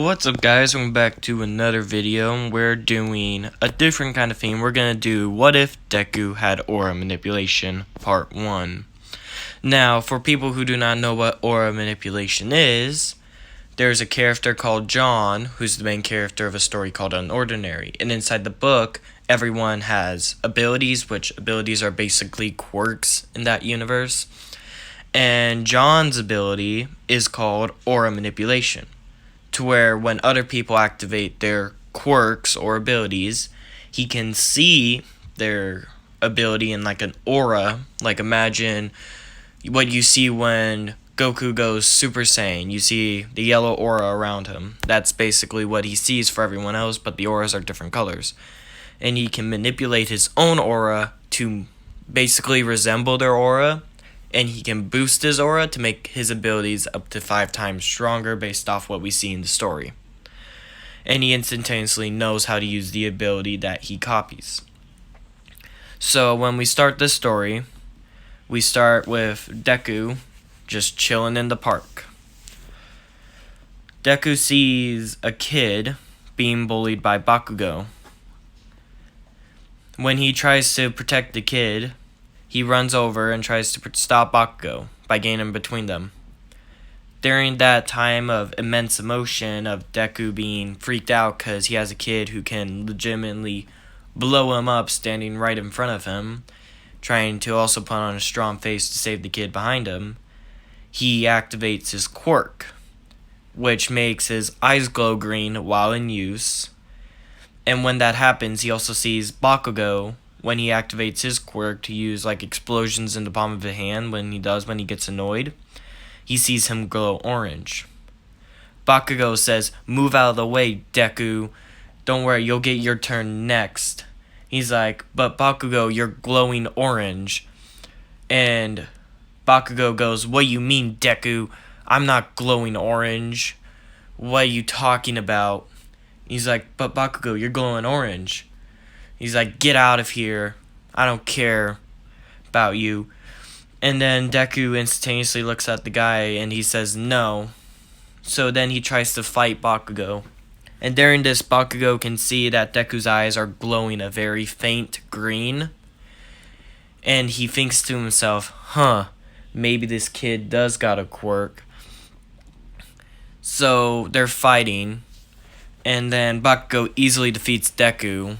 What's up guys, welcome back to another video. We're doing a different kind of theme. We're gonna do what if Deku had aura manipulation part 1. Now, for people who do not know what aura manipulation is, there's a character called John, who's the main character of a story called Unordinary. And inside the book, everyone has abilities, which abilities are basically quirks in that universe. And John's ability is called aura manipulation, to where when other people activate their quirks or abilities, he can see their ability in like an aura. Like imagine what you see when Goku goes Super Saiyan. You see the yellow aura around him. That's basically what he sees for everyone else, but the auras are different colors. And he can manipulate his own aura to basically resemble their aura. And he can boost his aura to make his abilities up to 5 times stronger based off what we see in the story. And he instantaneously knows how to use the ability that he copies. So when we start this story, we start with Deku just chilling in the park. Deku sees a kid being bullied by Bakugou. When he tries to protect the kid, he runs over and tries to stop Bakugou by getting in between them. During that time of immense emotion of Deku being freaked out because he has a kid who can legitimately blow him up standing right in front of him, trying to also put on a strong face to save the kid behind him, he activates his quirk, which makes his eyes glow green while in use. And when that happens, he also sees Bakugou, when he activates his quirk to use like explosions in the palm of the hand when he gets annoyed, he sees him glow orange. Bakugou says, "Move out of the way, Deku. Don't worry, you'll get your turn next." He's like, "But Bakugou, you're glowing orange." And Bakugou goes, "What you mean, Deku? I'm not glowing orange. What are you talking about?" He's like, "But Bakugou, you're glowing orange." He's like, "Get out of here. I don't care about you." And then Deku instantaneously looks at the guy and he says no. So then he tries to fight Bakugou. And during this, Bakugou can see that Deku's eyes are glowing a very faint green. And he thinks to himself, maybe this kid does got a quirk. So they're fighting. And then Bakugou easily defeats Deku.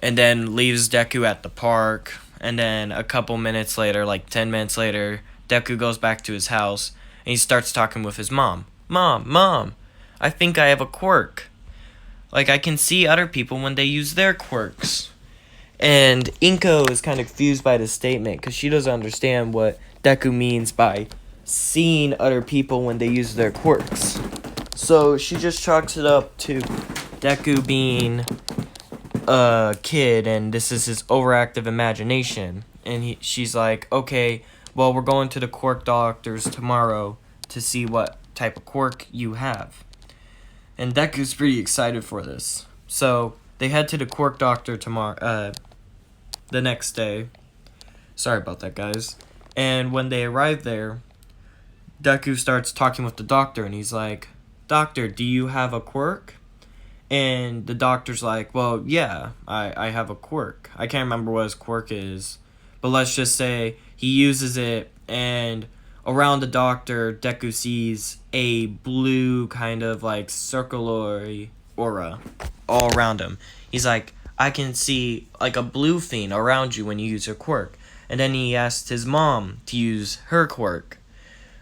And then leaves Deku at the park. And then a couple minutes later, like 10 minutes later, Deku goes back to his house. And he starts talking with his mom. Mom, I think I have a quirk. Like, I can see other people when they use their quirks." And Inko is kind of confused by this statement because she doesn't understand what Deku means by seeing other people when they use their quirks. So she just chalks it up to Deku being a kid and this is his overactive imagination. And she's like, "Okay, well, we're going to the quirk doctors tomorrow to see what type of quirk you have." And Deku's pretty excited for this. So they head to the quirk doctor tomorrow, the next day. Sorry about that, guys. And when they arrive there, Deku starts talking with the doctor and he's like, "Doctor, do you have a quirk?" And the doctor's like, "Well, yeah, I have a quirk. I can't remember what his quirk is. But let's just say he uses it, and around the doctor, Deku sees a blue kind of like circular aura all around him. He's like, "I can see like a blue thing around you when you use your quirk." And then he asked his mom to use her quirk,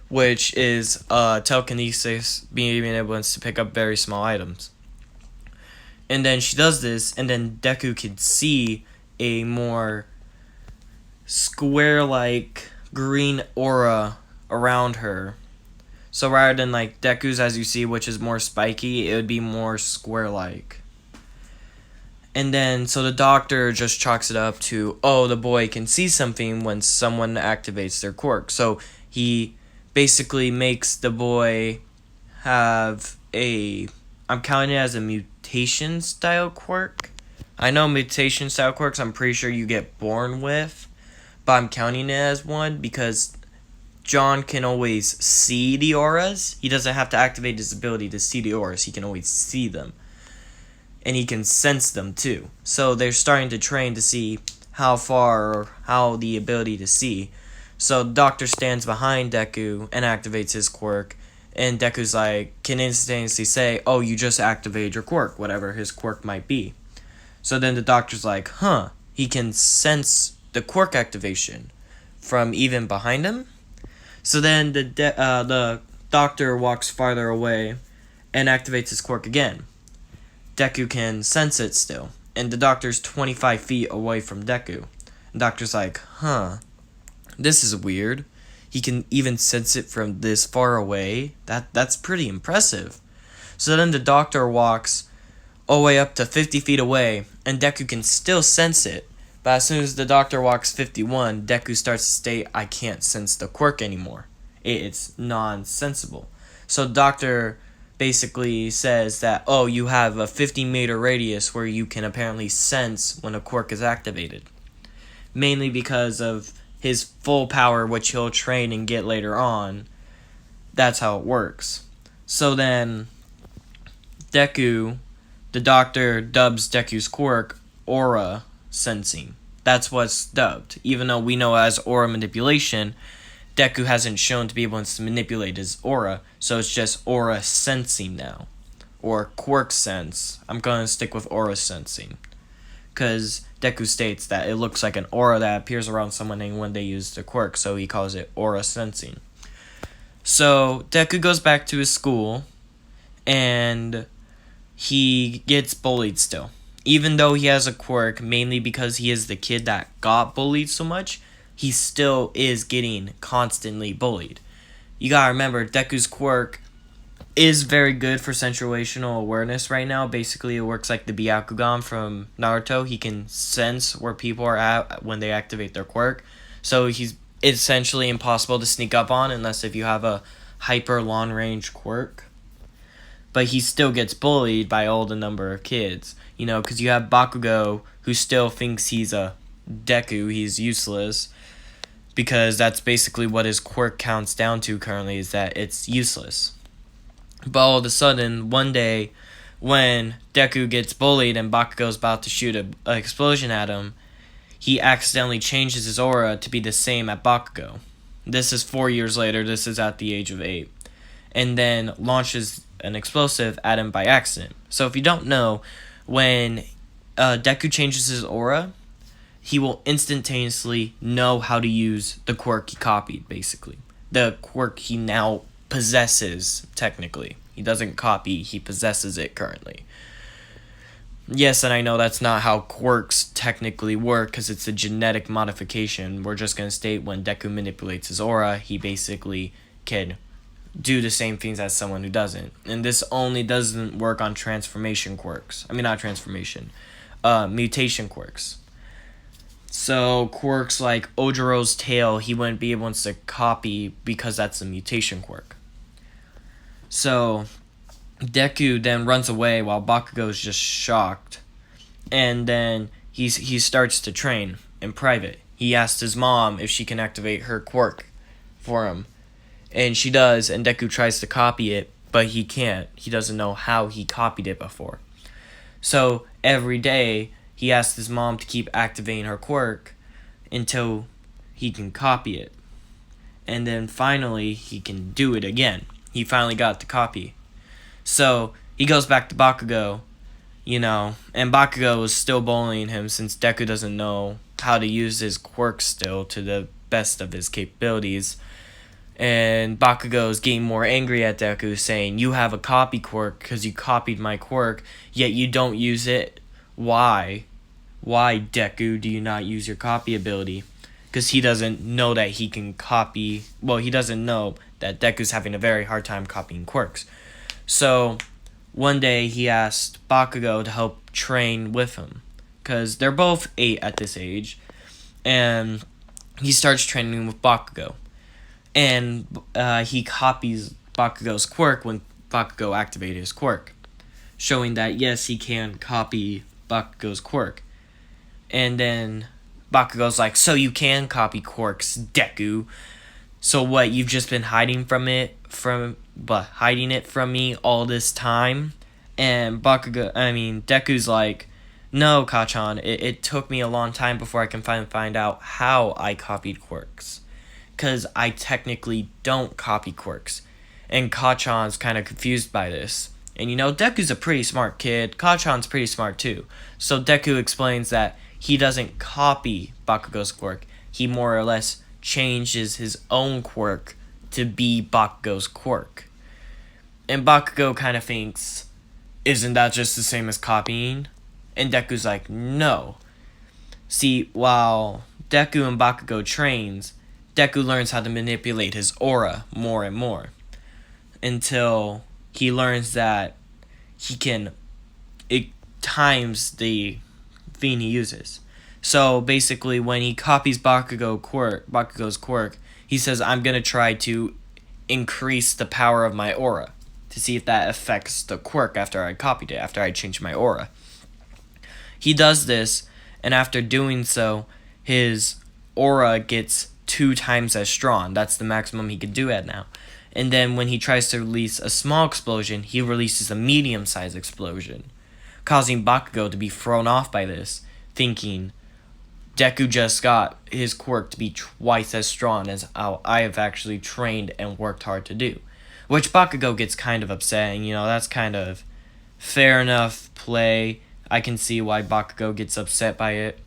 which is telekinesis, being able to pick up very small items. And then she does this, and then Deku can see a more square-like green aura around her. So rather than like Deku's as you see, which is more spiky, it would be more square-like. And then, so the doctor just chalks it up to, the boy can see something when someone activates their quirk. So he basically makes the boy have I'm counting it as a mutation style quirk. I know mutation style quirks I'm pretty sure you get born with, but I'm counting it as one because John can always see the auras. He doesn't have to activate his ability to see the auras. He can always see them. And he can sense them too. So they're starting to train to see how far or how the ability to see. So Doctor stands behind Deku and activates his quirk. And Deku's like, can instantaneously say, oh, you just activated your quirk, whatever his quirk might be. So then the Doctor's like, huh, he can sense the quirk activation from even behind him? So then the Doctor walks farther away and activates his quirk again. Deku can sense it still, and the Doctor's 25 feet away from Deku. The Doctor's like, huh, this is weird. He can even sense it from this far away. That's pretty impressive. So then the Doctor walks all the way up to 50 feet away, and Deku can still sense it. But as soon as the Doctor walks 51, Deku starts to state, I can't sense the quirk anymore. It's non-sensible. So Doctor basically says that, oh, you have a 50-meter radius where you can apparently sense when a quirk is activated. Mainly because of his full power, which he'll train and get later on. That's how it works. So then, Deku, the Doctor dubs Deku's quirk aura sensing. That's what's dubbed. Even though we know as aura manipulation, Deku hasn't shown to be able to manipulate his aura, so it's just aura sensing now. Or quirk sense. I'm going to stick with aura sensing. Because Deku states that it looks like an aura that appears around someone when they use the quirk, so he calls it aura sensing. So Deku goes back to his school, and he gets bullied still. Even though he has a quirk, mainly because he is the kid that got bullied so much, he still is getting constantly bullied. You gotta remember, Deku's quirk is very good for situational awareness right now. Basically, it works like the Bakugou from Naruto. He can sense where people are at when they activate their quirk. So he's essentially impossible to sneak up on unless if you have a hyper long range quirk. But he still gets bullied by all the number of kids. You know, because you have Bakugou who still thinks he's a Deku, he's useless. Because that's basically what his quirk counts down to currently, is that it's useless. But all of a sudden, one day, when Deku gets bullied and Bakugou's about to shoot an explosion at him, he accidentally changes his aura to be the same at Bakugou. This is 4 years later, this is at the age of 8. And then launches an explosive at him by accident. So if you don't know, when Deku changes his aura, he will instantaneously know how to use the quirk he copied, basically. The quirk he now possesses, technically. He doesn't copy, he possesses it currently. Yes, and I know that's not how quirks technically work, because it's a genetic modification. We're just going to state when Deku manipulates his aura, he basically can do the same things as someone who doesn't. And this only doesn't work on transformation quirks. I mean, not transformation. Mutation quirks. So quirks like Ojiro's tail, he wouldn't be able to copy because that's a mutation quirk. So Deku then runs away while Bakugo is just shocked. And then he starts to train in private. He asks his mom if she can activate her quirk for him. And she does, and Deku tries to copy it, but he can't. He doesn't know how he copied it before. So every day, he asks his mom to keep activating her quirk until he can copy it. And then finally, he can do it again. He finally got the copy. So he goes back to Bakugou, you know, and Bakugou is still bullying him since Deku doesn't know how to use his quirk still to the best of his capabilities. And Bakugo is getting more angry at Deku, saying, you have a copy quirk because you copied my quirk, yet you don't use it. Why? Why, Deku, do you not use your copy ability? Because he doesn't know that he can copy. Well, he doesn't know that Deku's having a very hard time copying quirks. So, one day he asked Bakugo to help train with him. Because they're both 8 at this age. And he starts training with Bakugo. And he copies Bakugou's quirk when Bakugo activated his quirk. Showing that, yes, he can copy Bakugou's quirk. And then Bakugo's like, so you can copy quirks, Deku. So what, you've just been hiding it from me all this time? And Deku's like, no, Kachan, it took me a long time before I can finally find out how I copied quirks. Because I technically don't copy quirks. And Kachan's kind of confused by this. And Deku's a pretty smart kid. Kachan's pretty smart too. So Deku explains that he doesn't copy Bakugou's quirk. He more or less changes his own quirk to be Bakugou's quirk. And Bakugo kind of thinks, isn't that just the same as copying? And Deku's like, no. See, while Deku and Bakugo trains, Deku learns how to manipulate his aura more and more. Until he learns that it times the thing he uses. So basically, when he copies Bakugou's quirk, he says, I'm going to try to increase the power of my aura to see if that affects the quirk after I copied it, after I changed my aura. He does this, and after doing so, his aura gets 2 times as strong. That's the maximum he could do it now. And then when he tries to release a small explosion, he releases a medium-sized explosion, causing Bakugo to be thrown off by this, thinking, Deku just got his quirk to be twice as strong as how I have actually trained and worked hard to do. Which Bakugo gets kind of upset, and that's kind of fair enough play. I can see why Bakugo gets upset by it.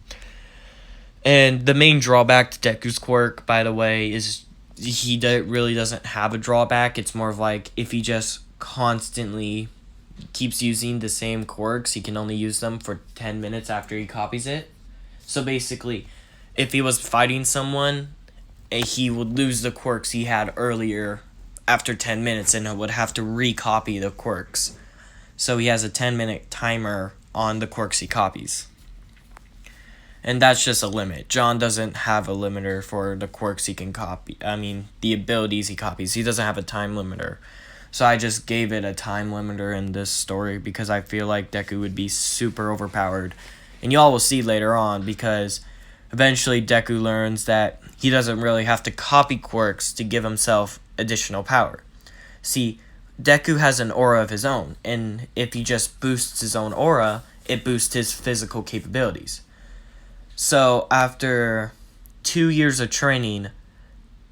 And the main drawback to Deku's quirk, by the way, is he really doesn't have a drawback. It's more of like, if he just constantly keeps using the same quirks, he can only use them for 10 minutes after he copies it. So basically, if he was fighting someone, he would lose the quirks he had earlier after 10 minutes and would have to recopy the quirks. So he has a 10-minute timer on the quirks he copies. And that's just a limit. John doesn't have a limiter for the quirks he can copy. The abilities he copies. He doesn't have a time limiter. So I just gave it a time limiter in this story because I feel like Deku would be super overpowered. And y'all will see later on, because eventually Deku learns that he doesn't really have to copy quirks to give himself additional power. See, Deku has an aura of his own, and if he just boosts his own aura, it boosts his physical capabilities. So after 2 years of training,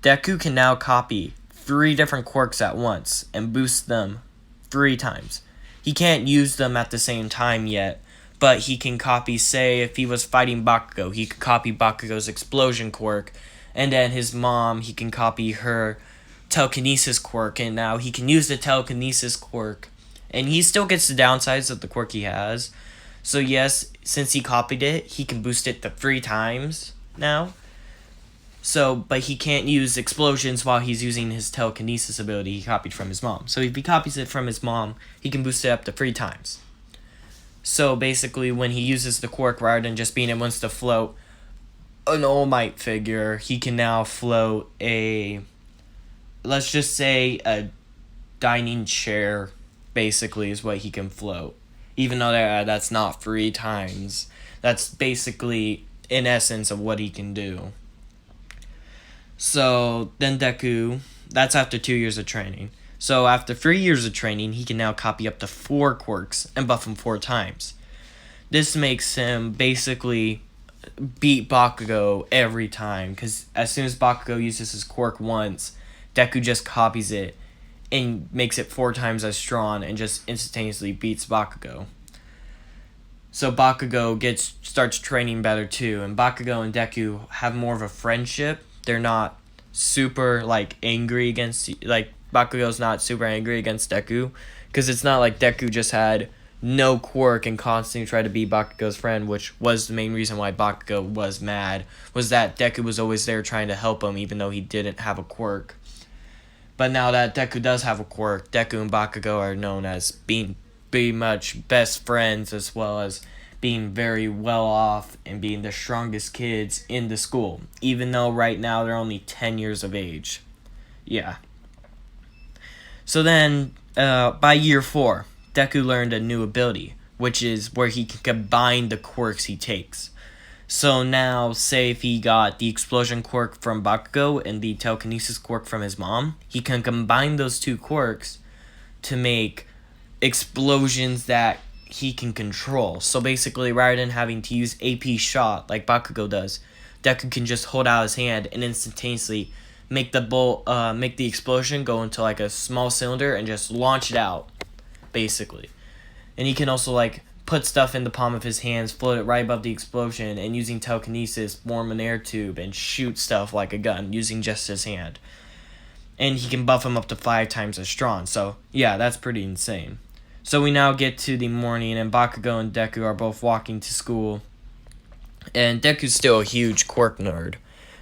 Deku can now copy 3 different quirks at once and boost them 3 times. He can't use them at the same time yet, but he can copy, say, if he was fighting Bakugo, he could copy Bakugo's explosion quirk, and then his mom, he can copy her telekinesis quirk, and now he can use the telekinesis quirk, and he still gets the downsides of the quirk he has. So yes, since he copied it, he can boost it to 3 times now. So, but he can't use explosions while he's using his telekinesis ability he copied from his mom. So if he copies it from his mom, he can boost it up to 3 times. So basically, when he uses the quirk, rather than just being able to float an All Might figure, he can now float let's just say a dining chair, basically, is what he can float. Even though that's not 3 times. That's basically, in essence, of what he can do. So, then Deku, that's after 2 years of training. So, after 3 years of training, he can now copy up to 4 quirks and buff them 4 times. This makes him basically beat Bakugo every time, because as soon as Bakugo uses his quirk once, Deku just copies it and makes it 4 times as strong and just instantaneously beats Bakugo. So Bakugo starts training better too, and Bakugo and Deku have more of a friendship. They're not super angry against, Bakugo's not super angry against Deku, because it's not like Deku just had no quirk and constantly tried to be Bakugo's friend, which was the main reason why Bakugo was mad, was that Deku was always there trying to help him even though he didn't have a quirk. But now that Deku does have a quirk, Deku and Bakugo are known as being pretty much best friends, as well as being very well off and being the strongest kids in the school, even though right now they're only 10 years of age. Yeah. So then, by year 4, Deku learned a new ability, which is where he can combine the quirks he takes. So now, say if he got the explosion quirk from Bakugo and the telekinesis quirk from his mom, he can combine those two quirks to make explosions that he can control. So basically, rather than having to use AP shot like Bakugo does, Deku can just hold out his hand and instantaneously make make the explosion go into like a small cylinder and just launch it out, basically. And he can also like put stuff in the palm of his hands, float it right above the explosion, and using telekinesis form an air tube and shoot stuff like a gun using just his hand. And he can buff him up to 5 times as strong. So yeah, that's pretty insane. So we now get to the morning, and Bakugo and Deku are both walking to school. And Deku's still a huge quirk nerd.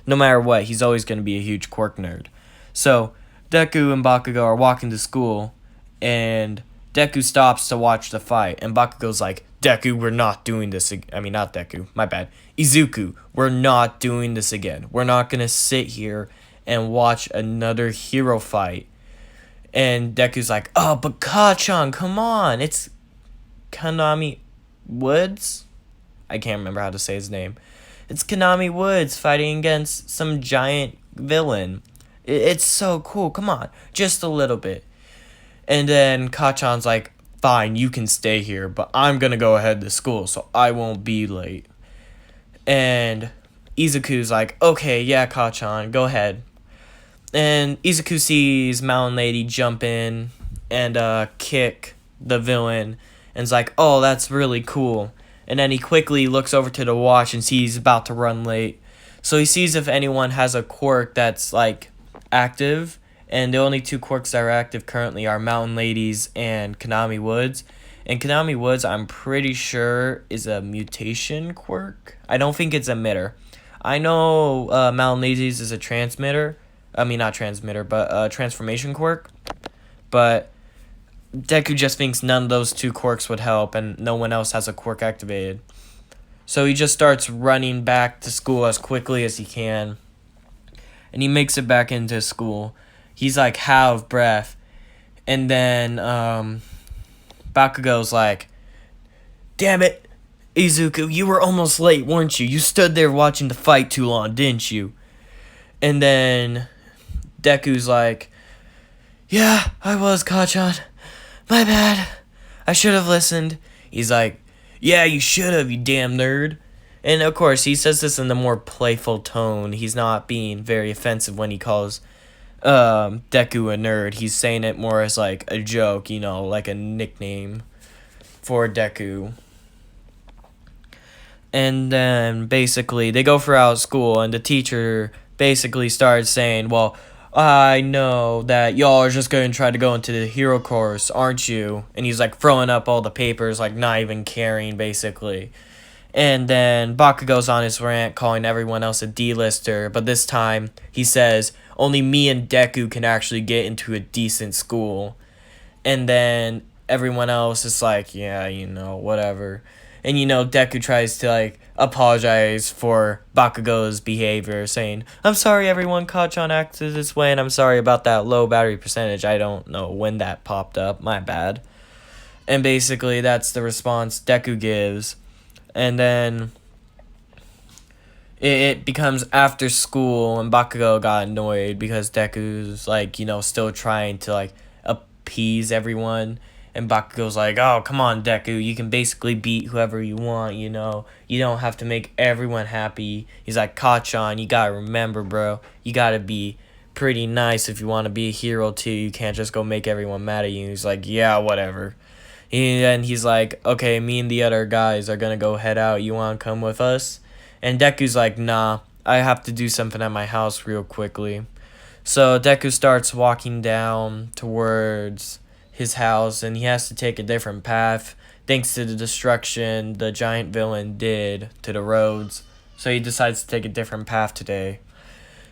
No matter what, he's always going to be a huge quirk nerd. So Deku and Bakugo are walking to school, and Deku stops to watch the fight, and Bakugo's like, Deku, we're not doing this again. I mean, not Deku, my bad. Izuku, we're not doing this again. We're not going to sit here and watch another hero fight. And Deku's like, oh, but Kachan, come on. It's Kanami Woods? I can't remember how to say his name. It's Kanami Woods fighting against some giant villain. It's so cool. Come on. Just a little bit. And then Kachan's like, fine, you can stay here, but I'm going to go ahead to school, so I won't be late. And Izuku's like, okay, yeah, Kachan, go ahead. And Izuku sees Mountain Lady jump in and kick the villain, and is like, oh, that's really cool. And then he quickly looks over to the watch and sees he's about to run late. So he sees if anyone has a quirk that's, like, active. And the only 2 quirks that are active currently are Mountain Ladies and Kanami Woods. And Kanami Woods, I'm pretty sure, is a mutation quirk. I don't think it's emitter. I know Mountain Ladies is a transmitter. I mean, not transmitter, but transformation quirk. But Deku just thinks none of those 2 quirks would help, and no one else has a quirk activated. So he just starts running back to school as quickly as he can. And he makes it back into school. He's like out of breath. And then Bakugo's like, damn it, Izuku, you were almost late, weren't you? You stood there watching the fight too long, didn't you? And then Deku's like, yeah, I was, Kachan. My bad. I should have listened. He's like, yeah, you should have, you damn nerd. And of course, he says this in a more playful tone. He's not being very offensive when he calls Deku a nerd. He's saying it more as like a joke, you know, like a nickname for Deku. And then basically they go throughout school, and the teacher basically starts saying, well, I know that y'all are just going to try to go into the hero course, aren't you? And he's like throwing up all the papers, like not even caring, basically. And then Bakugo's on his rant, calling everyone else a D-lister, but this time he says, only me and Deku can actually get into a decent school. And then everyone else is like, yeah, you know, whatever. And, you know, Deku tries to, like, apologize for Bakugo's behavior, saying, I'm sorry everyone, Kachan acted this way, and I'm sorry about that low battery percentage. I don't know when that popped up. My bad. And basically, that's the response Deku gives. And then it becomes after school, and Bakugo got annoyed because Deku's, like, you know, still trying to, like, appease everyone. And Bakugo's like, oh, come on, Deku, you can basically beat whoever you want, you know? You don't have to make everyone happy. He's like, Kachan, you gotta remember, bro. You gotta be pretty nice if you want to be a hero, too. You can't just go make everyone mad at you. He's like, yeah, whatever. And he's like, okay, me and the other guys are gonna go head out. You wanna come with us? And Deku's like, nah, I have to do something at my house real quickly. So Deku starts walking down towards his house, and he has to take a different path thanks to the destruction the giant villain did to the roads. So he decides to take a different path today.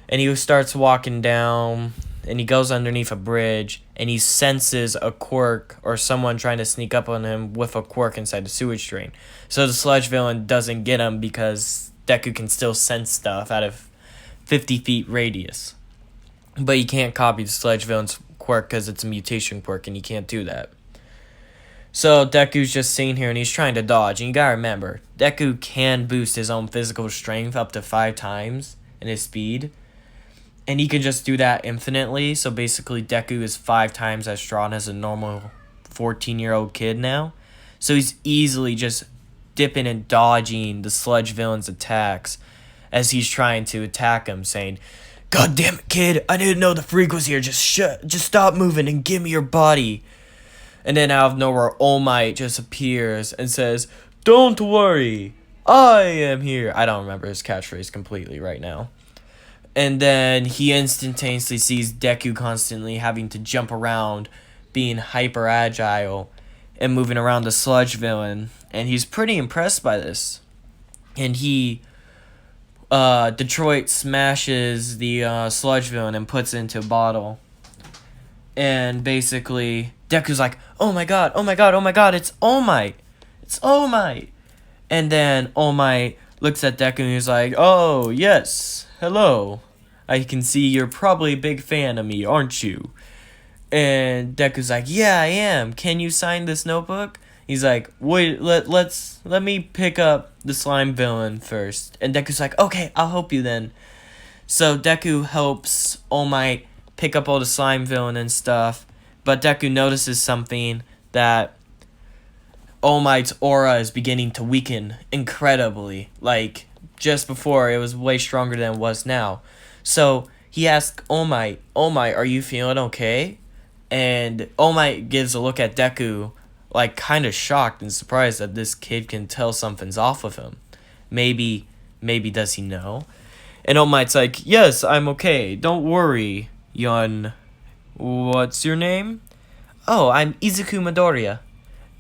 And he starts walking down, and he goes underneath a bridge, and he senses a quirk or someone trying to sneak up on him with a quirk inside the sewage drain. So the Sludge villain doesn't get him because Deku can still sense stuff out of 50 feet radius. But you can't copy the Sludge villain's quirk because it's a mutation quirk, and you can't do that. So Deku's just sitting here and he's trying to dodge. And you gotta remember, Deku can boost his own physical strength up to 5 times in his speed. And he can just do that infinitely. So basically Deku is 5 times as strong as a normal 14-year-old kid now. So he's easily just dipping and dodging the Sludge villain's attacks as he's trying to attack him, saying, "God damn it, kid, I didn't know the freak was here. Just stop moving and give me your body." And then out of nowhere, All Might just appears and says, "Don't worry, I am here." I don't remember his catchphrase completely right now. And then he instantaneously sees Deku constantly having to jump around, being hyper agile, and moving around the Sludge villain. And he's pretty impressed by this. And he, Detroit smashes the Sludge villain and puts it into a bottle. And basically, Deku's like, oh my god, it's All Might. It's All Might. And then All Might looks at Deku and he's like, "Oh, yes, hello. I can see you're probably a big fan of me, aren't you?" And Deku's like, "Yeah, I am. Can you sign this notebook?" He's like, "Wait, let me pick up the slime villain first." And Deku's like, "Okay, I'll help you then." So Deku helps All Might pick up all the slime villain and stuff, but Deku notices something, that All Might's aura is beginning to weaken incredibly. Like, just before, it was way stronger than it was now. So he asks All Might, "Are you feeling okay?" And All Might gives a look at Deku, like kind of shocked and surprised that this kid can tell something's off with him. Maybe does he know? And All Might's like, "Yes, I'm okay. Don't worry, Yun. What's your name?" "Oh, I'm Izuku Midoriya."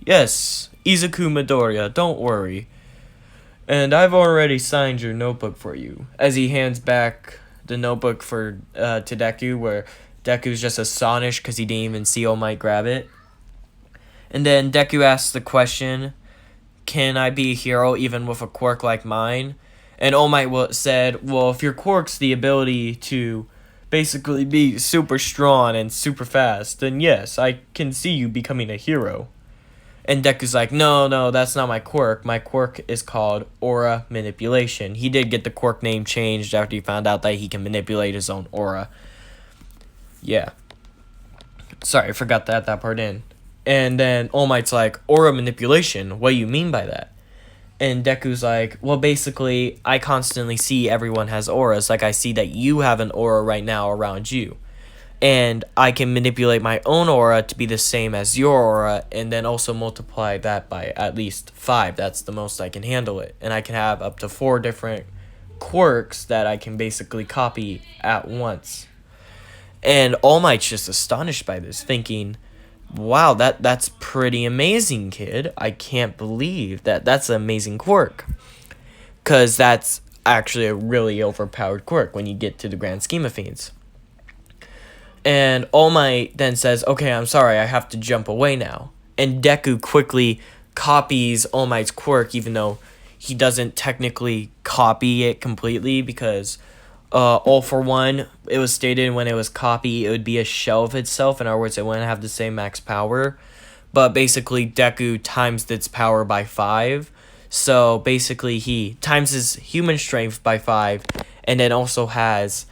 "Yes, Izuku Midoriya, don't worry. And I've already signed your notebook for you." As he hands back the notebook to Deku, where Deku's just astonished because he didn't even see All Might grab it. And then Deku asks the question, "Can I be a hero even with a quirk like mine?" And All Might said, "Well, if your quirk's the ability to basically be super strong and super fast, then yes, I can see you becoming a hero." And Deku's like, no, that's not my quirk. My quirk is called Aura Manipulation. He did get the quirk name changed after he found out that he can manipulate his own aura. Yeah. Sorry, I forgot to add that part in. And then All Might's like, "Aura Manipulation? What do you mean by that?" And Deku's like, "Well, basically, I constantly see everyone has auras. Like, I see that you have an aura right now around you. And I can manipulate my own aura to be the same as your aura, and then also multiply that by at least 5. That's the most I can handle it. And I can have up to 4 different quirks that I can basically copy at once." And All Might's just astonished by this, thinking, "Wow, that's pretty amazing, kid. I can't believe that's an amazing quirk." Because that's actually a really overpowered quirk when you get to the grand scheme of things. And All Might then says, "Okay, I'm sorry, I have to jump away now." And Deku quickly copies All Might's quirk, even though he doesn't technically copy it completely, because All for One, it was stated when it was copied, it would be a shell of itself. In other words, it wouldn't have the same max power. But basically, Deku times its power by 5. So basically, he times his human strength by 5, and then also has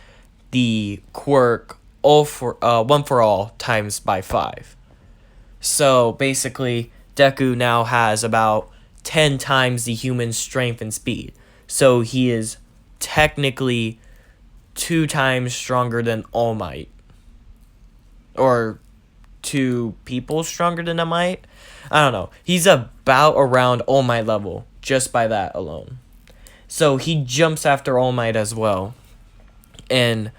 the quirk One for All times by 5. So basically, Deku now has about 10 times the human strength and speed. So he is technically 2 times stronger than All Might. Or 2 people stronger than All Might. I don't know. He's about around All Might level just by that alone. So he jumps after All Might as well. And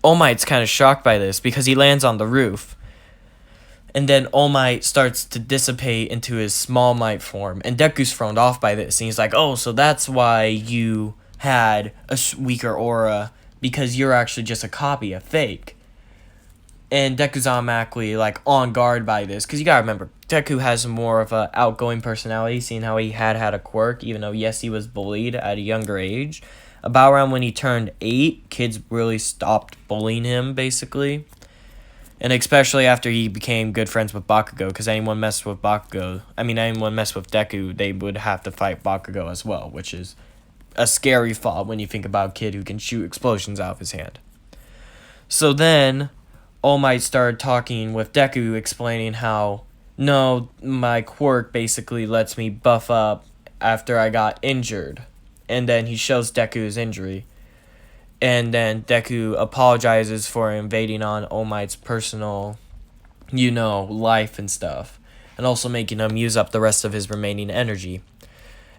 All Might's kind of shocked by this because he lands on the roof. And then All Might starts to dissipate into his Small Might form. And Deku's thrown off by this. And he's like, "Oh, so that's why you had a weaker aura, because you're actually just a copy, a fake." And Deku's automatically like on guard by this. Because you gotta remember, Deku has more of an outgoing personality, seeing how he had a quirk. Even though, yes, he was bullied at a younger age. About around when he turned 8, kids really stopped bullying him, basically. And especially after he became good friends with Bakugo, because anyone messed with Deku, they would have to fight Bakugo as well, which is a scary thought when you think about a kid who can shoot explosions out of his hand. So then, All Might started talking with Deku, explaining how, no, my quirk basically lets me buff up after I got injured. And then he shows Deku his injury. And then Deku apologizes for invading on All Might's personal, life and stuff. And also making him use up the rest of his remaining energy.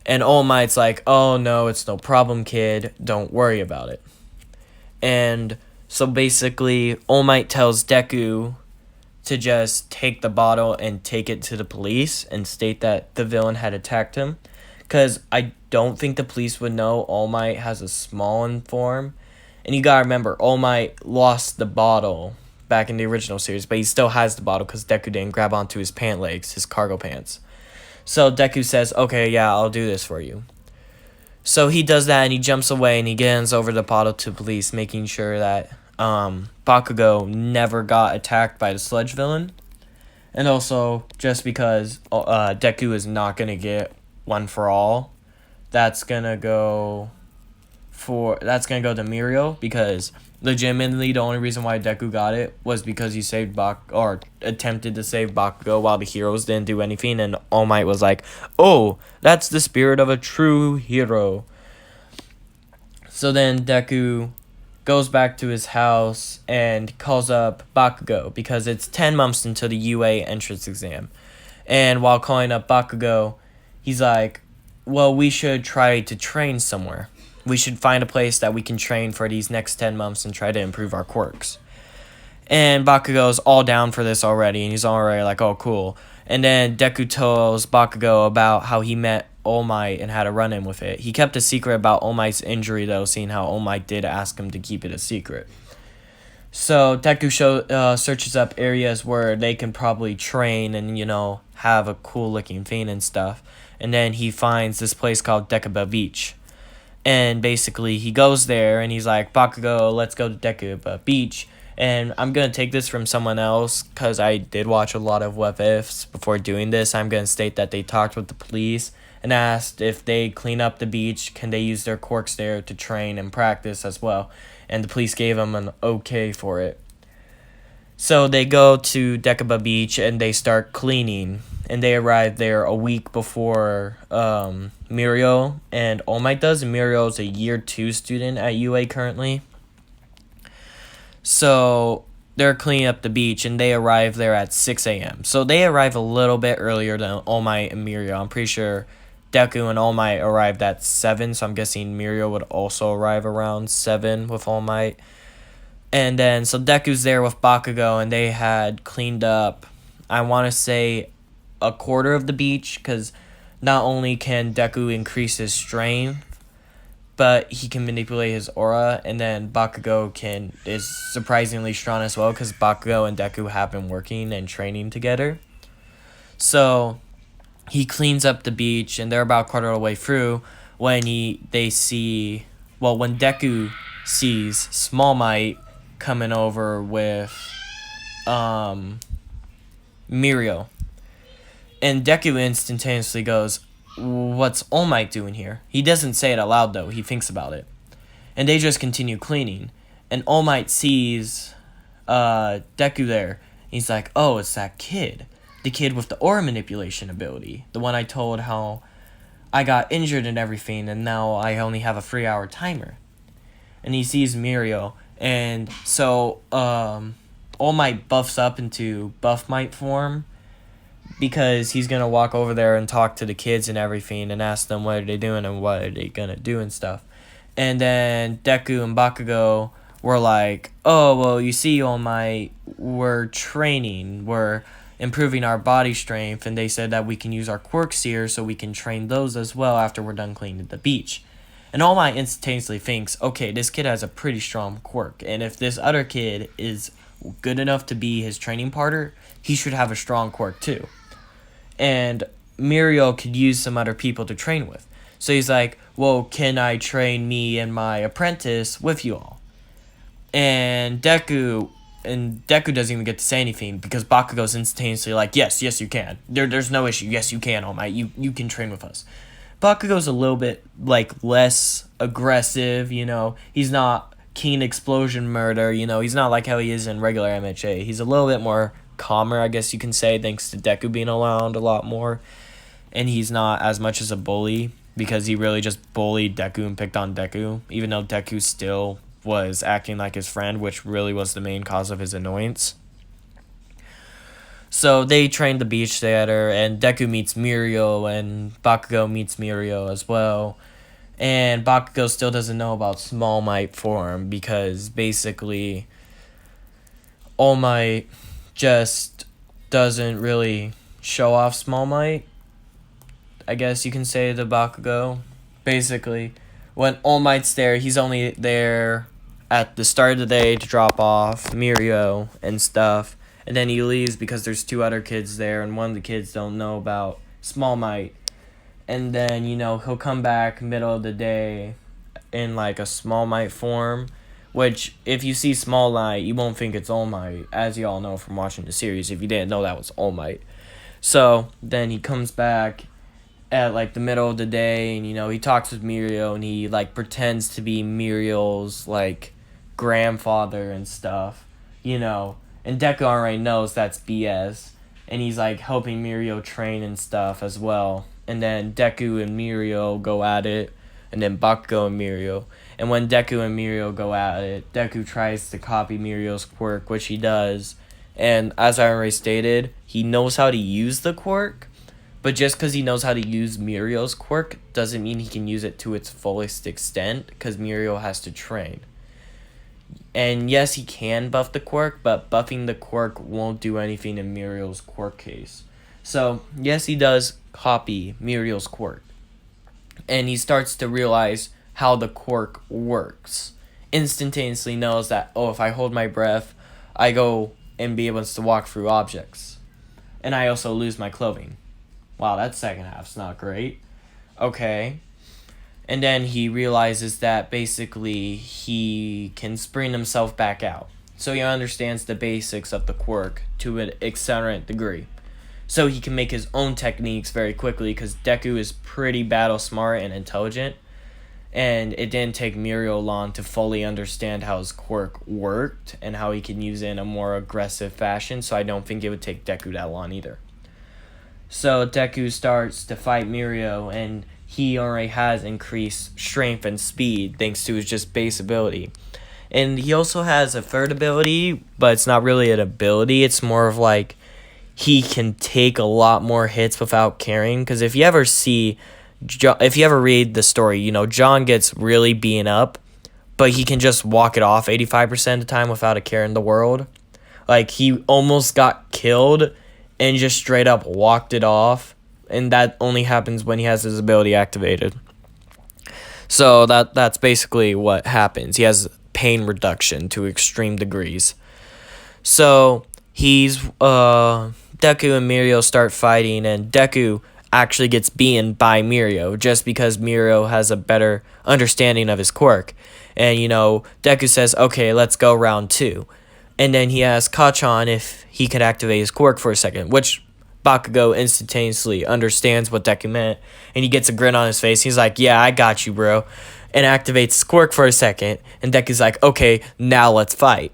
And All Might's like, oh no, it's no problem, kid. Don't worry about it. And so basically, All Might tells Deku to just take the bottle and take it to the police and state that the villain had attacked him. Because I don't think the police would know All Might has a small form. And you gotta remember, All Might lost the bottle back in the original series, but he still has the bottle because Deku didn't grab onto his pant legs, his cargo pants. So Deku says, okay, yeah, I'll do this for you. So he does that and he jumps away and he hands over the bottle to police, making sure that Bakugo never got attacked by the Sludge villain. And also, just because Deku is not going to get one for all, that's going to go to Mirio, because legitimately the only reason why Deku got it was because he saved attempted to save Bakugo while the heroes didn't do anything, and All Might was like, oh, that's the spirit of a true hero. So then Deku goes back to his house and calls up Bakugo because it's 10 months until the UA entrance exam. And while calling up Bakugo, he's like, well, we should try to train somewhere. We should find a place that we can train for these next 10 months and try to improve our quirks. And Bakugo's all down for this already, and he's already like, oh, cool. And then Deku tells Bakugo about how he met All Might and had a run-in with it. He kept a secret about All Might's injury, though, seeing how All Might did ask him to keep it a secret. So Deku searches up areas where they can probably train and, have a cool-looking thing and stuff. And then he finds this place called Deku Beach. And basically, he goes there, and he's like, Bakugo, let's go to Deku Beach. And I'm going to take this from someone else, because I did watch a lot of What Ifs before doing this. I'm going to state that they talked with the police and asked if they clean up the beach, can they use their quirks there to train and practice as well. And the police gave them an okay for it. So they go to Deku Beach, and they start cleaning. And they arrive there a week before Mirio and All Might does. And Mirio's a year 2 student at UA currently. So they're cleaning up the beach, and they arrive there at 6 a.m. So they arrive a little bit earlier than All Might and Mirio. I'm pretty sure Deku and All Might arrived at 7, so I'm guessing Mirio would also arrive around 7 with All Might. And then, so Deku's there with Bakugo, and they had cleaned up, I want to say, a quarter of the beach, because not only can Deku increase his strength, but he can manipulate his aura, and then Bakugo is surprisingly strong as well, because Bakugo and Deku have been working and training together. So he cleans up the beach, and they're about a quarter of the way through when Deku sees Small Might coming over with Mirio. And Deku instantaneously goes, what's All Might doing here? He doesn't say it aloud, though. He thinks about it. And they just continue cleaning. And All Might sees Deku there. He's like, oh, it's that kid. The kid with the aura manipulation ability. The one I told how I got injured and everything, and now I only have a 3-hour timer. And he sees Mirio. And so All Might buffs up into Buff Might form, because he's going to walk over there and talk to the kids and everything and ask them what are they doing and what are they going to do and stuff. And then Deku and Bakugo were like, oh, well, you see, All Might, we're training, we're improving our body strength, and they said that we can use our quirks here so we can train those as well after we're done cleaning the beach. And All Might instantaneously thinks, okay, this kid has a pretty strong quirk, and if this other kid is good enough to be his training partner, he should have a strong quirk too. And Mirio could use some other people to train with. So he's like, well, can I train me and my apprentice with you all? And Deku and Deku doesn't even get to say anything because Bakugo's instantaneously like, yes, you can. There's no issue. Yes, you can, All Might. You can train with us. Bakugo's a little bit like less aggressive, He's not keen explosion murder, He's not like how he is in regular MHA. He's a little bit more calmer, I guess you can say, thanks to Deku being around a lot more. And he's not as much as a bully because he really just bullied Deku and picked on Deku, even though Deku still was acting like his friend, which really was the main cause of his annoyance. So they train the beach together, and Deku meets Mirio, and Bakugo meets Mirio as well. And Bakugo still doesn't know about Small Might form because basically All Might just doesn't really show off Small Might, I guess you can say, to Bakugo. Basically, when All Might's there, he's only there at the start of the day to drop off Mirio and stuff. And then he leaves because there's 2 other kids there, and one of the kids don't know about Small Might. And then, he'll come back middle of the day in, like, a Small Might form, which, if you see Small Might, you won't think it's All Might, as you all know from watching the series, if you didn't know that was All Might. So, then he comes back at, like, the middle of the day, and, he talks with Mirio, and he, like, pretends to be Mirio's, like, grandfather and stuff, And Deku already knows that's BS. And he's, like, helping Mirio train and stuff as well. And then Deku and Mirio go at it. And then Bakugo and Mirio. And when Deku and Mirio go at it, Deku tries to copy Mirio's quirk, which he does. And as I already stated, he knows how to use the quirk. But just because he knows how to use Mirio's quirk doesn't mean he can use it to its fullest extent. Because Mirio has to train. And yes, he can buff the quirk, but buffing the quirk won't do anything in Mirio's quirk case. So, yes, he does copy Mirio's quirk. And he starts to realize how the quirk works. Instantaneously knows that, if I hold my breath, I go and be able to walk through objects. And I also lose my clothing. Wow, that second half's not great. Okay. And then he realizes that basically he can spring himself back out. So he understands the basics of the quirk to an excellent degree. So he can make his own techniques very quickly because Deku is pretty battle smart and intelligent. And it didn't take Mirio long to fully understand how his quirk worked and how he can use it in a more aggressive fashion. So I don't think it would take Deku that long either. So Deku starts to fight Mirio, and he already has increased strength and speed thanks to his just base ability. And he also has a third ability, but it's not really an ability. It's more of like he can take a lot more hits without carrying. Because if you ever read the story, John gets really beaten up, but he can just walk it off 85% of the time without a care in the world. Like, he almost got killed and just straight up walked it off. And that only happens when he has his ability activated. So that's basically what happens. He has pain reduction to extreme degrees. So Deku and Mirio start fighting, and Deku actually gets beaten by Mirio just because Mirio has a better understanding of his quirk. And, Deku says, okay, let's go round 2. And then he asks Kachan if he could activate his quirk for a second, which Bakugo instantaneously understands what Deku meant, and he gets a grin on his face. He's like, yeah, I got you, bro, and activates his quirk for a second, and Deku's like, okay, now let's fight.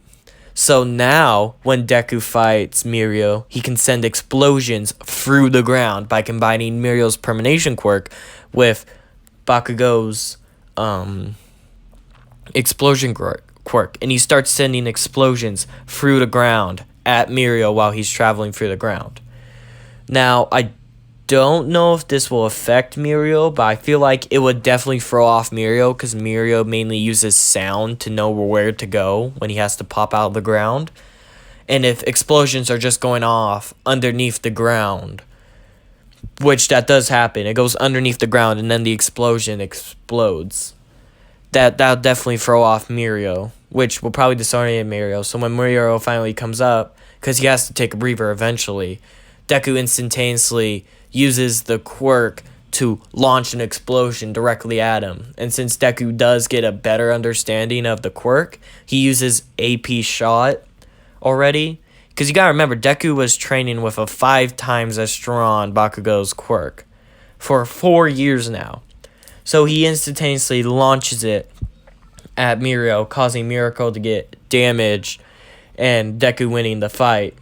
So now, when Deku fights Mirio, he can send explosions through the ground by combining Mirio's permanation quirk with Bakugo's explosion quirk, and he starts sending explosions through the ground at Mirio while he's traveling through the ground. Now, I don't know if this will affect Mirio, but I feel like it would definitely throw off Mirio because Mirio mainly uses sound to know where to go when he has to pop out of the ground. And if explosions are just going off underneath the ground, which that does happen, it goes underneath the ground and then the explosion explodes. That'll definitely throw off Mirio, which will probably disorient Mirio. So when Mirio finally comes up, because he has to take a breather eventually, Deku instantaneously uses the quirk to launch an explosion directly at him. And since Deku does get a better understanding of the quirk, he uses AP shot already. Because you gotta remember, Deku was training with a 5 times as strong Bakugou's quirk for 4 years now. So he instantaneously launches it at Mirio, causing Mirio to get damaged and Deku winning the fight.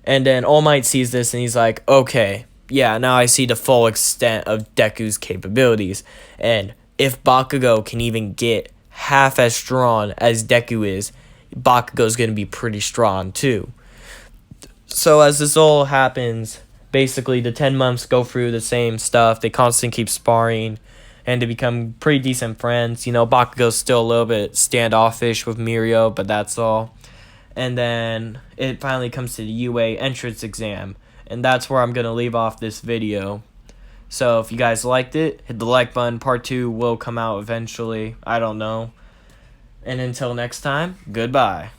And then All Might sees this and he's like, okay, yeah, now I see the full extent of Deku's capabilities. And if Bakugou can even get half as strong as Deku is, Bakugou's going to be pretty strong too. So as this all happens, basically the 10 months go through the same stuff. They constantly keep sparring and they become pretty decent friends. You know, Bakugou's still a little bit standoffish with Mirio, but that's all. And then it finally comes to the UA entrance exam. And that's where I'm going to leave off this video. So if you guys liked it, hit the like button. Part 2 will come out eventually. I don't know. And until next time, goodbye.